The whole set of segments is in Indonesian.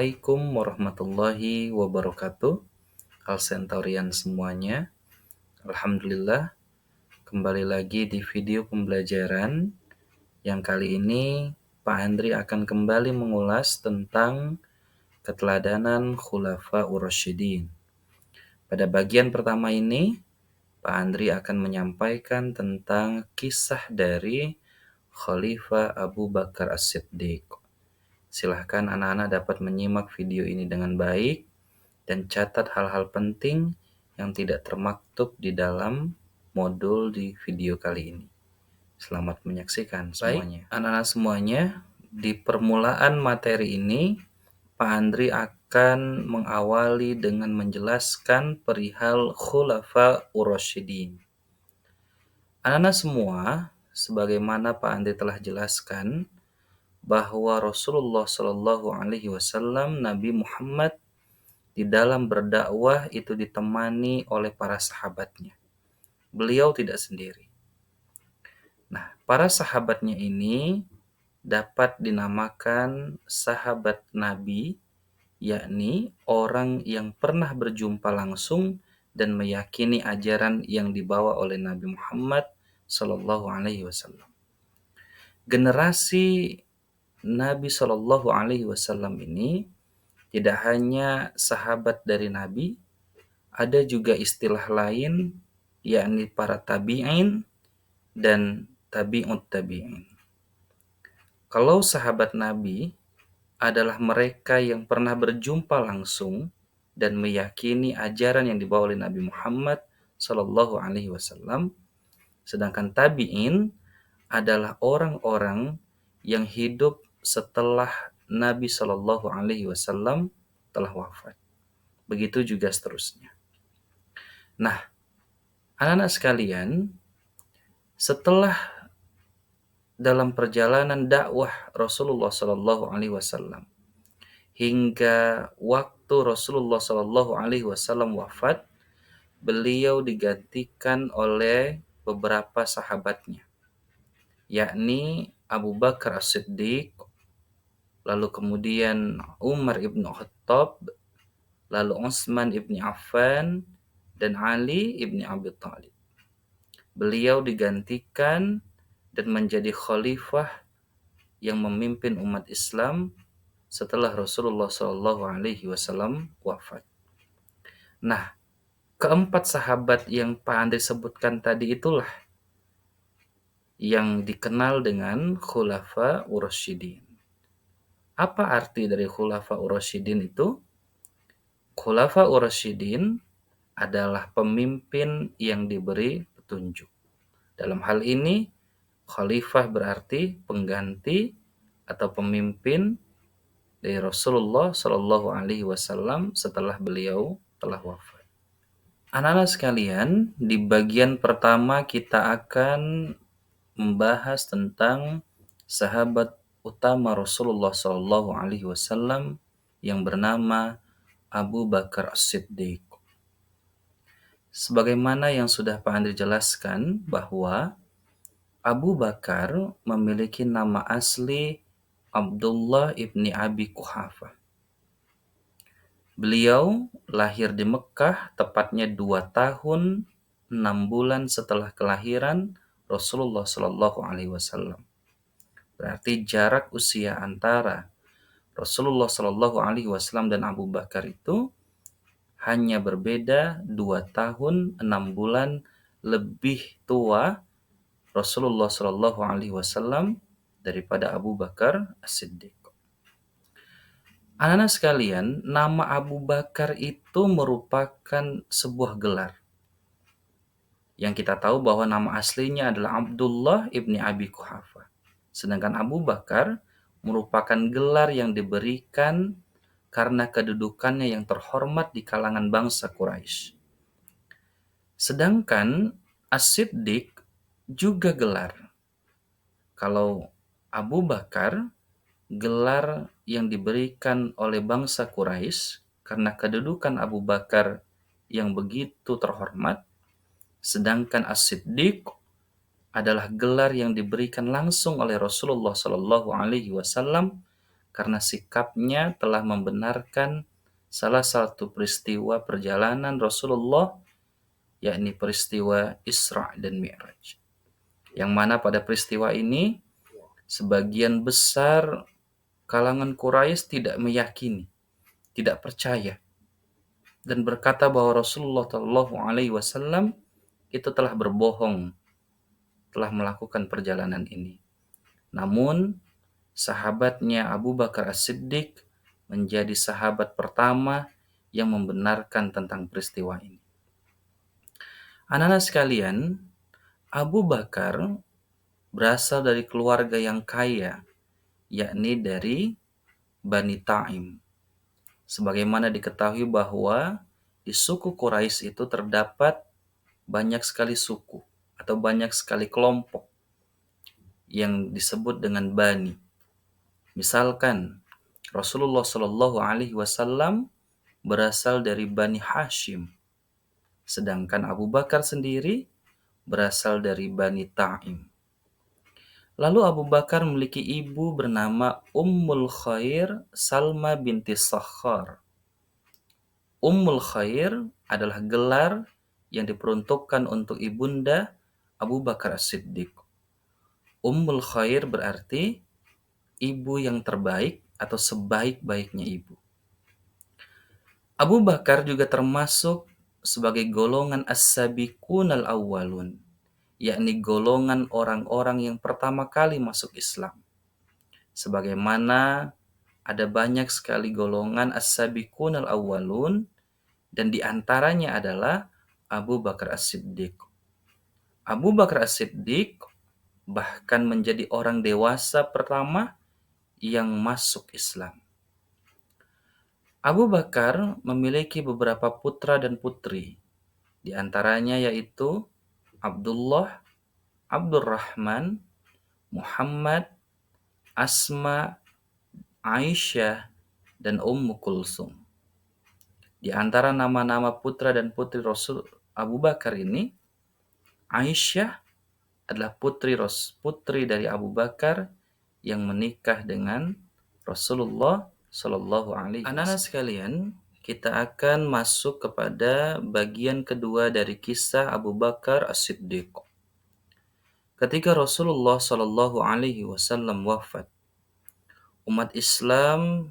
Assalamualaikum warahmatullahi wabarakatuh. Al Centaurian semuanya. Alhamdulillah, kembali lagi di video pembelajaran yang kali ini Pak Andri akan kembali mengulas tentang keteladanan Khulafaur Rasyidin. Pada bagian pertama ini, Pak Andri akan menyampaikan tentang kisah dari Khalifah Abu Bakar As-Siddiq. Silahkan anak-anak dapat menyimak video ini dengan baik dan catat hal-hal penting yang tidak termaktub di dalam modul di video kali ini. Selamat menyaksikan semuanya. Baik, anak-anak semuanya, di permulaan materi ini, Pak Andri akan mengawali dengan menjelaskan perihal Khulafaur Rasyidin. Anak-anak semua, sebagaimana Pak Andri telah jelaskan, bahwa Rasulullah Shallallahu Alaihi Wasallam, Nabi Muhammad, di dalam berdakwah itu ditemani oleh para sahabatnya. Beliau tidak sendiri. Nah, para sahabatnya ini dapat dinamakan sahabat Nabi, yakni orang yang pernah berjumpa langsung dan meyakini ajaran yang dibawa oleh Nabi Muhammad Shallallahu Alaihi Wasallam. Generasi Nabi Shallallahu Alaihi Wasallam ini tidak hanya sahabat dari Nabi, ada juga istilah lain, yakni para tabi'in dan tabi'ut tabi'in. Kalau sahabat Nabi adalah mereka yang pernah berjumpa langsung dan meyakini ajaran yang dibawa oleh Nabi Muhammad Shallallahu Alaihi Wasallam, sedangkan tabi'in adalah orang-orang yang hidup setelah Nabi Shallallahu Alaihi Wasallam telah wafat. Begitu juga seterusnya. Nah, anak-anak sekalian, setelah dalam perjalanan dakwah Rasulullah Shallallahu Alaihi Wasallam hingga waktu Rasulullah Shallallahu Alaihi Wasallam wafat, beliau digantikan oleh beberapa sahabatnya, yakni Abu Bakar As-Siddiq, lalu kemudian Umar ibn Khattab, lalu Utsman ibn Affan, dan Ali ibn Abi Thalib. Beliau digantikan dan menjadi khalifah yang memimpin umat Islam setelah Rasulullah Shallallahu Alaihi Wasallam wafat. Nah, keempat sahabat yang Pak Andri sebutkan tadi itulah yang dikenal dengan Khulafaur Rasyidin. Apa arti dari Khulafaur Rasyidin itu? Khulafaur Rasyidin adalah pemimpin yang diberi petunjuk. Dalam hal ini, khalifah berarti pengganti atau pemimpin dari Rasulullah Shallallahu Alaihi Wasallam setelah beliau telah wafat. Anak-anak sekalian, di bagian pertama kita akan membahas tentang sahabat utama Rasulullah Shallallahu Alaihi Wasallam yang bernama Abu Bakar As-Siddiq. Sebagaimana yang sudah Pak Andri jelaskan, bahwa Abu Bakar memiliki nama asli Abdullah ibni Abi Quhafah. Beliau lahir di Mekah tepatnya 2 tahun 6 bulan setelah kelahiran Rasulullah Shallallahu Alaihi Wasallam. Berarti jarak usia antara Rasulullah Shallallahu Alaihi Wasallam dan Abu Bakar itu hanya berbeda 2 tahun 6 bulan lebih tua Rasulullah Shallallahu Alaihi Wasallam daripada Abu Bakar As-Siddiq. Anak-anak sekalian, nama Abu Bakar itu merupakan sebuah gelar. Yang kita tahu bahwa nama aslinya adalah Abdullah ibni Abi Quhafah. Sedangkan Abu Bakar merupakan gelar yang diberikan karena kedudukannya yang terhormat di kalangan bangsa Quraisy. Sedangkan As-Siddiq juga gelar. Kalau Abu Bakar, gelar yang diberikan oleh bangsa Quraisy karena kedudukan Abu Bakar yang begitu terhormat, sedangkan As-Siddiq adalah gelar yang diberikan langsung oleh Rasulullah Shallallahu Alaihi Wasallam karena sikapnya telah membenarkan salah satu peristiwa perjalanan Rasulullah, yakni peristiwa Isra dan Mi'raj. Yang mana pada peristiwa ini sebagian besar kalangan Quraisy tidak meyakini, tidak percaya, dan berkata bahwa Rasulullah Shallallahu Alaihi Wasallam itu telah berbohong, telah melakukan perjalanan ini. Namun sahabatnya Abu Bakar As-Siddiq menjadi sahabat pertama yang membenarkan tentang peristiwa ini. Anak-anak sekalian, Abu Bakar berasal dari keluarga yang kaya, yakni dari Bani Taim. Sebagaimana diketahui bahwa di suku Quraisy itu terdapat banyak sekali suku atau banyak sekali kelompok yang disebut dengan Bani. Misalkan Rasulullah Shallallahu Alaihi Wasallam berasal dari Bani Hashim, sedangkan Abu Bakar sendiri berasal dari Bani Taim. Lalu Abu Bakar memiliki ibu bernama Ummul Khair Salma binti Sakhar. Ummul Khair adalah gelar yang diperuntukkan untuk ibunda Abu Bakar As-Siddiq. Ummul Khair berarti ibu yang terbaik atau sebaik-baiknya ibu. Abu Bakar juga termasuk sebagai golongan as-sabiqun al-awwalun, yakni golongan orang-orang yang pertama kali masuk Islam. Sebagaimana ada banyak sekali golongan as-sabiqun al-awwalun, dan diantaranya adalah Abu Bakar As-Siddiq. Abu Bakar As-Siddiq bahkan menjadi orang dewasa pertama yang masuk Islam. Abu Bakar memiliki beberapa putra dan putri, di antaranya yaitu Abdullah, Abdurrahman, Muhammad, Asma, Aisyah, dan Ummu Kulsum. Di antara nama-nama putra dan putri Rasul Abu Bakar ini, Aisyah adalah putri dari Abu Bakar yang menikah dengan Rasulullah Shallallahu Alaihi Wasallam. Anak-anak sekalian, kita akan masuk kepada bagian kedua dari kisah Abu Bakar As-Siddiq. Ketika Rasulullah Shallallahu Alaihi Wasallam wafat, umat Islam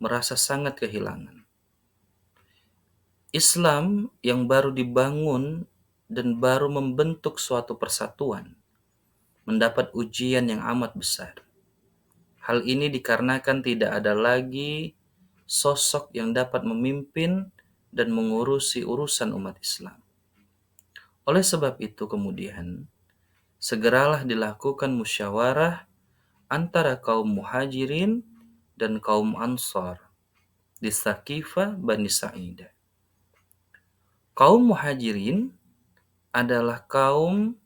merasa sangat kehilangan. Islam yang baru dibangun dan baru membentuk suatu persatuan mendapat ujian yang amat besar. Hal ini dikarenakan tidak ada lagi sosok yang dapat memimpin dan mengurusi urusan umat Islam. Oleh sebab itu kemudian, segeralah dilakukan musyawarah antara kaum Muhajirin dan kaum Ansar di Tsaqifah Bani Sa'idah. Kaum Muhajirin adalah kaum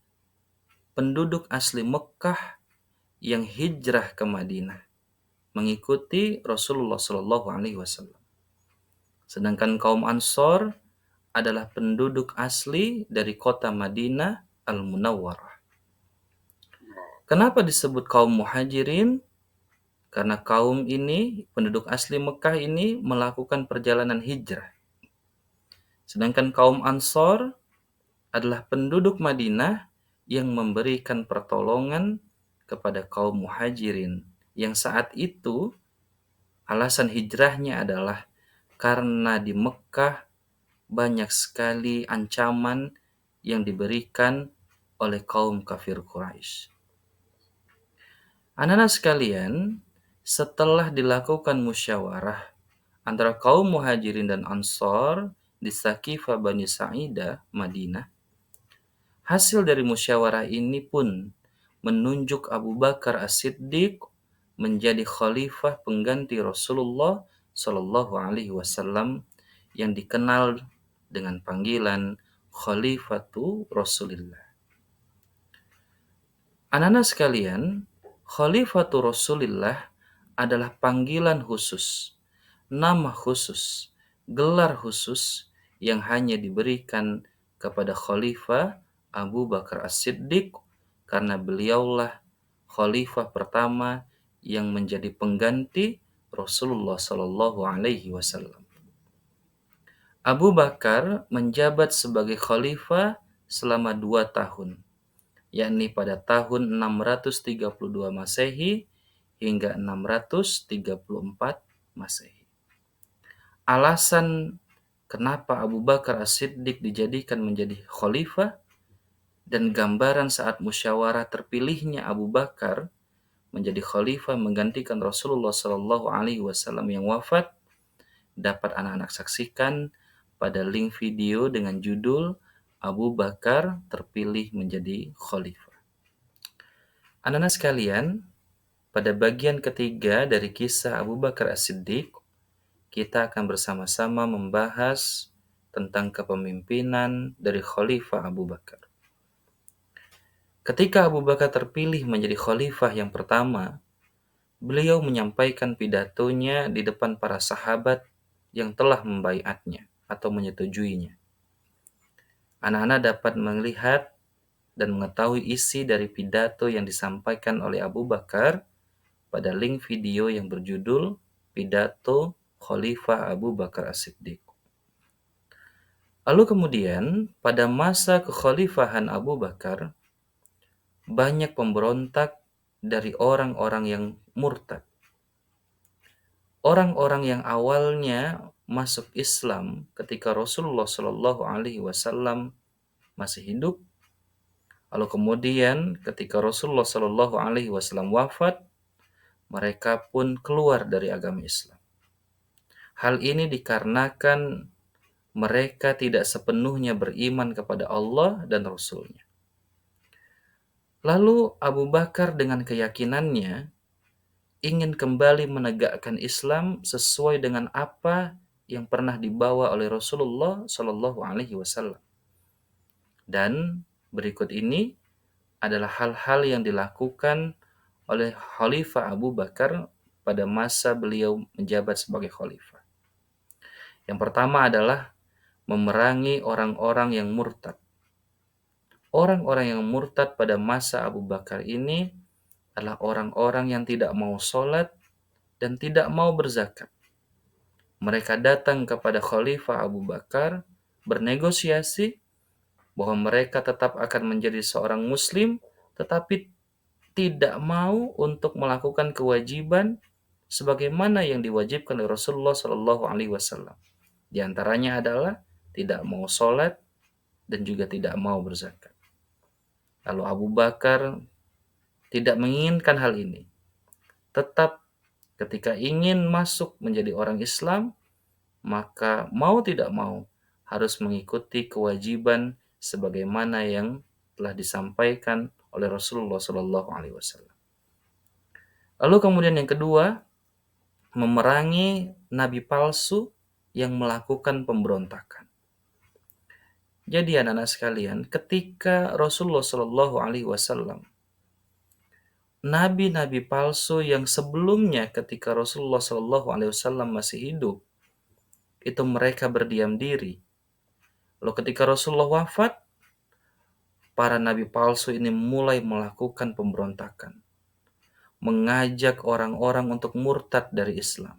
penduduk asli Mekah yang hijrah ke Madinah mengikuti Rasulullah Shallallahu Alaihi Wasallam. Sedangkan kaum Ansor adalah penduduk asli dari kota Madinah Al-Munawwarah. Kenapa disebut kaum Muhajirin? Karena kaum ini, penduduk asli Mekah ini melakukan perjalanan hijrah. Sedangkan kaum Ansor adalah penduduk Madinah yang memberikan pertolongan kepada kaum Muhajirin, yang saat itu alasan hijrahnya adalah karena di Mekah banyak sekali ancaman yang diberikan oleh kaum kafir Quraisy. Anak-anak sekalian, setelah dilakukan musyawarah antara kaum Muhajirin dan Ansor di Tsaqifah Bani Sa'idah, Madinah, hasil dari musyawarah ini pun menunjuk Abu Bakar As-Siddiq menjadi khalifah pengganti Rasulullah Shallallahu Alaihi Wasallam yang dikenal dengan panggilan Khalifatu Rasulillah. Anak-anak sekalian, Khalifatu Rasulillah adalah panggilan khusus, nama khusus, gelar khusus yang hanya diberikan kepada Khalifah Abu Bakar As-Siddiq karena beliaulah khalifah pertama yang menjadi pengganti Rasulullah Shallallahu Alaihi Wasallam. Abu Bakar menjabat sebagai khalifah selama 2 tahun, yakni pada tahun 632 Masehi hingga 634 Masehi. Alasan kenapa Abu Bakar As-Siddiq dijadikan menjadi khalifah dan gambaran saat musyawarah terpilihnya Abu Bakar menjadi khalifah menggantikan Rasulullah Shallallahu Alaihi Wasallam yang wafat dapat anak-anak saksikan pada link video dengan judul Abu Bakar terpilih menjadi khalifah. Anak-anak sekalian, pada bagian ketiga dari kisah Abu Bakar As-Siddiq, kita akan bersama-sama membahas tentang kepemimpinan dari Khalifah Abu Bakar. Ketika Abu Bakar terpilih menjadi khalifah yang pertama, beliau menyampaikan pidatonya di depan para sahabat yang telah membaiatnya atau menyetujuinya. Anak-anak dapat melihat dan mengetahui isi dari pidato yang disampaikan oleh Abu Bakar pada link video yang berjudul Pidato Khalifah Abu Bakar As-Siddiq. Lalu kemudian pada masa kekhalifahan Abu Bakar, banyak pemberontak dari orang-orang yang murtad. Orang-orang yang awalnya masuk Islam ketika Rasulullah Shallallahu Alaihi Wasallam masih hidup, lalu kemudian ketika Rasulullah Shallallahu Alaihi Wasallam wafat, mereka pun keluar dari agama Islam. Hal ini dikarenakan mereka tidak sepenuhnya beriman kepada Allah dan Rasul-Nya. Lalu Abu Bakar dengan keyakinannya ingin kembali menegakkan Islam sesuai dengan apa yang pernah dibawa oleh Rasulullah Shallallahu Alaihi Wasallam. Dan berikut ini adalah hal-hal yang dilakukan oleh Khalifah Abu Bakar pada masa beliau menjabat sebagai khalifah. Yang pertama adalah memerangi orang-orang yang murtad. Orang-orang yang murtad pada masa Abu Bakar ini adalah orang-orang yang tidak mau sholat dan tidak mau berzakat. Mereka datang kepada Khalifah Abu Bakar bernegosiasi bahwa mereka tetap akan menjadi seorang muslim tetapi tidak mau untuk melakukan kewajiban sebagaimana yang diwajibkan oleh Rasulullah Shallallahu Alaihi Wasallam. Di antaranya adalah tidak mau sholat dan juga tidak mau berzakat. Lalu Abu Bakar tidak menginginkan hal ini. Tetap ketika ingin masuk menjadi orang Islam, maka mau tidak mau harus mengikuti kewajiban sebagaimana yang telah disampaikan oleh Rasulullah Shallallahu Alaihi Wasallam. Lalu kemudian yang kedua, memerangi nabi palsu yang melakukan pemberontakan. Jadi anak-anak sekalian, ketika Rasulullah Shallallahu Alaihi Wasallam, nabi-nabi palsu yang sebelumnya ketika Rasulullah Shallallahu Alaihi Wasallam masih hidup, itu mereka berdiam diri. Lalu ketika Rasulullah wafat, para nabi palsu ini mulai melakukan pemberontakan, mengajak orang-orang untuk murtad dari Islam,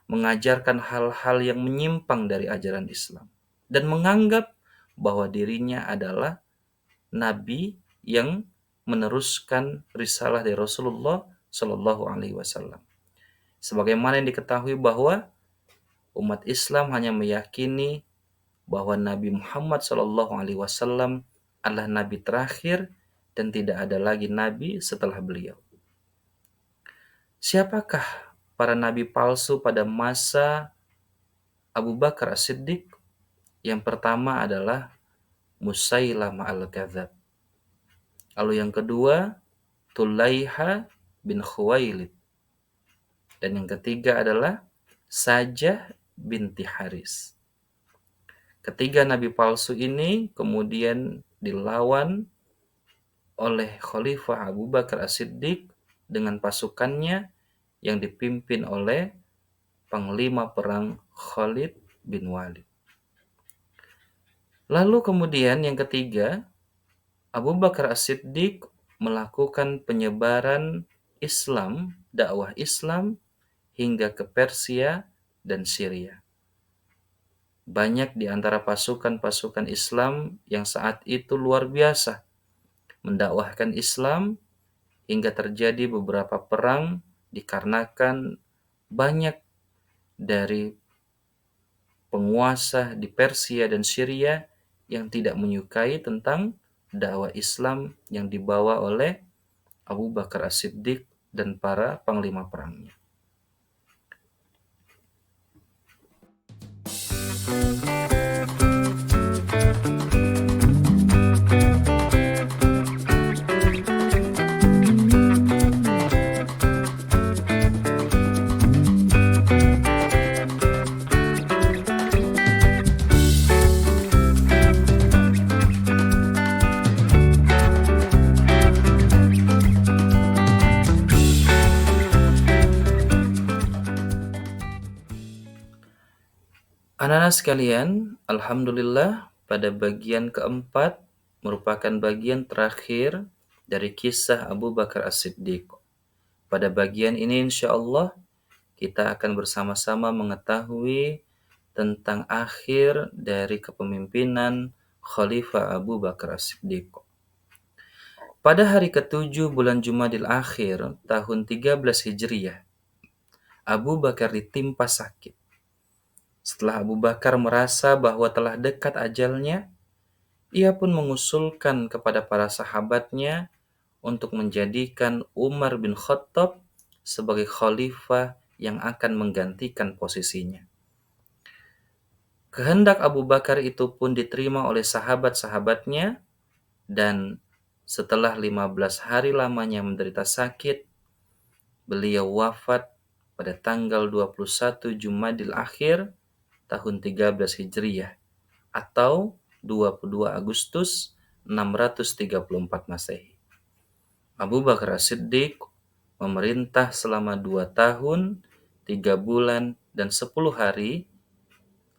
mengajarkan hal-hal yang menyimpang dari ajaran Islam, dan menganggap bahwa dirinya adalah nabi yang meneruskan risalah dari Rasulullah Shallallahu Alaihi Wasallam. Sebagaimana yang diketahui bahwa umat Islam hanya meyakini bahwa Nabi Muhammad Shallallahu Alaihi Wasallam adalah nabi terakhir dan tidak ada lagi nabi setelah beliau. Siapakah para nabi palsu pada masa Abu Bakar As-Siddiq? Yang pertama adalah Musailamah al-Kadzab. Lalu yang kedua, Tulaiha bin Khuwailid. Dan yang ketiga adalah Sajah binti Haris. Ketiga nabi palsu ini kemudian dilawan oleh Khalifah Abu Bakar As-Siddiq dengan pasukannya yang dipimpin oleh Panglima Perang Khalid bin Walid. Lalu kemudian yang ketiga, Abu Bakar As-Siddiq melakukan penyebaran Islam dakwah Islam hingga ke Persia dan Syria. Banyak di antara pasukan-pasukan Islam yang saat itu luar biasa mendakwahkan Islam hingga terjadi beberapa perang dikarenakan banyak dari penguasa di Persia dan Syria yang tidak menyukai tentang dakwah Islam yang dibawa oleh Abu Bakar As-Siddiq dan para panglima perangnya. Anak-anak sekalian, alhamdulillah pada bagian keempat merupakan bagian terakhir dari kisah Abu Bakar As-Siddiq. Pada bagian ini insya Allah kita akan bersama-sama mengetahui tentang akhir dari kepemimpinan Khalifah Abu Bakar As-Siddiq. Pada hari ke-7 bulan Jumadil Akhir tahun 13 Hijriyah, Abu Bakar ditimpa sakit. Setelah Abu Bakar merasa bahwa telah dekat ajalnya, ia pun mengusulkan kepada para sahabatnya untuk menjadikan Umar bin Khattab sebagai khalifah yang akan menggantikan posisinya. Kehendak Abu Bakar itu pun diterima oleh sahabat-sahabatnya, dan setelah 15 hari lamanya menderita sakit, beliau wafat pada tanggal 21 Jumadil Akhir tahun 13 Hijriyah atau 22 Agustus 634 Masehi. Abu Bakar As-Siddiq memerintah selama 2 tahun, 3 bulan, dan 10 hari,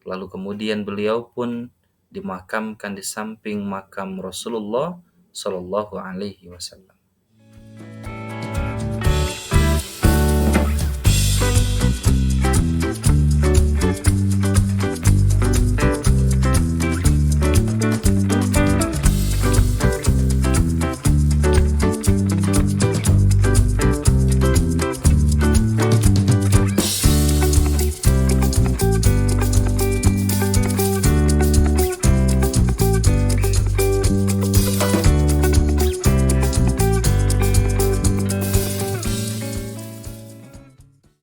lalu kemudian beliau pun dimakamkan di samping makam Rasulullah Shallallahu Alaihi Wasallam.